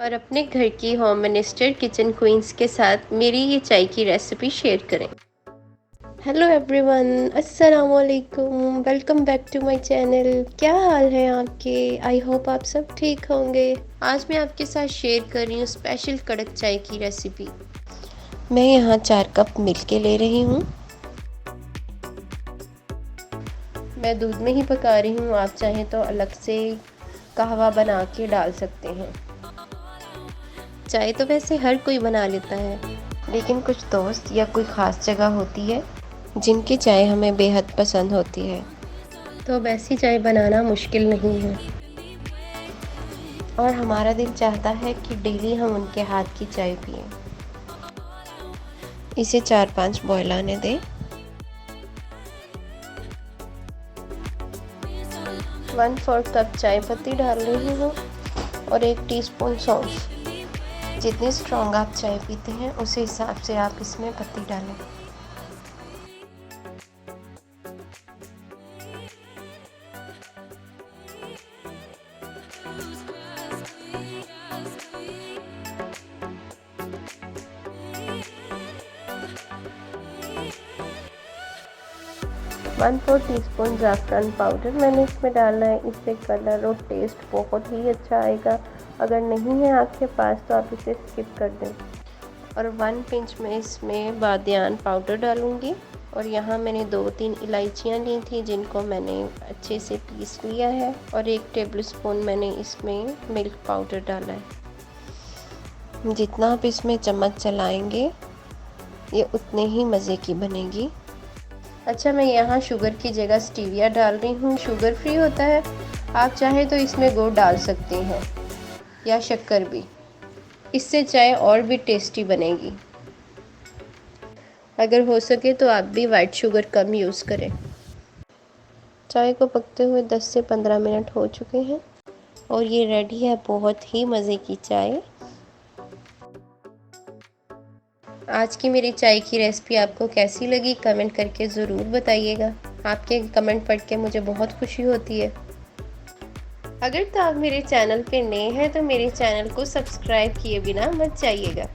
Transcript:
और अपने घर की होम मिनिस्टर किचन क्वींस के साथ मेरी ये चाय की रेसिपी शेयर करें। हेलो एवरीवन, अस्सलाम वालेकुम, welcome back to my channel. क्या हाल है आपके? आई होप आप सब ठीक होंगे। आज मैं आपके साथ शेयर कर रही हूँ स्पेशल कड़क चाय की रेसिपी। मैं यहाँ 4 कप मिल्क के ले रही हूँ। मैं दूध में ही पका रही हूँ, आप चाहें तो अलग से कहवा बना के डाल सकते हैं। चाय तो वैसे हर कोई बना लेता है, लेकिन कुछ दोस्त या कोई ख़ास जगह होती है जिनकी चाय हमें बेहद पसंद होती है, तो अब ऐसी चाय बनाना मुश्किल नहीं है। और हमारा दिल चाहता है कि डेली हम उनके हाथ की चाय पिएं। इसे 4-5 बॉयल आने दें। 1/4 कप चाय पत्ती डाल रही हूँ और 1 टीस्पून सौंफ। जितनी स्ट्रॉन्ग आप चाय पीते हैं उस हिसाब से आप इसमें पत्ती डालें। वन 4 टीस्पून ज़ाफ़रान पाउडर मैंने इसमें डालना है। इससे कलर और टेस्ट बहुत ही अच्छा आएगा। अगर नहीं है आपके पास तो आप इसे स्किप कर दें। और 1 पिंच में इसमें बादियान पाउडर डालूंगी। और यहाँ मैंने 2-3 इलायचियाँ ली थी जिनको मैंने अच्छे से पीस लिया है। और 1 टेबलस्पून मैंने इसमें मिल्क पाउडर डाला है। जितना आप इसमें चम्मच चलाएंगे ये उतने ही मज़े की बनेगी। अच्छा, मैं यहाँ शुगर की जगह स्टीविया डाल रही हूँ। शुगर फ्री होता है, आप चाहें तो इसमें गुड़ डाल सकते हैं या शक्कर भी। इससे चाय और भी टेस्टी बनेगी। अगर हो सके तो आप भी वाइट शुगर कम यूज़ करें। चाय को पकते हुए 10 से 15 मिनट हो चुके हैं और ये रेडी है बहुत ही मज़े की चाय। आज की मेरी चाय की रेसिपी आपको कैसी लगी कमेंट करके ज़रूर बताइएगा। आपके कमेंट पढ़ के मुझे बहुत खुशी होती है। अगर तो आप मेरे चैनल पे नए हैं तो मेरे चैनल को सब्सक्राइब किए बिना मत जाइएगा।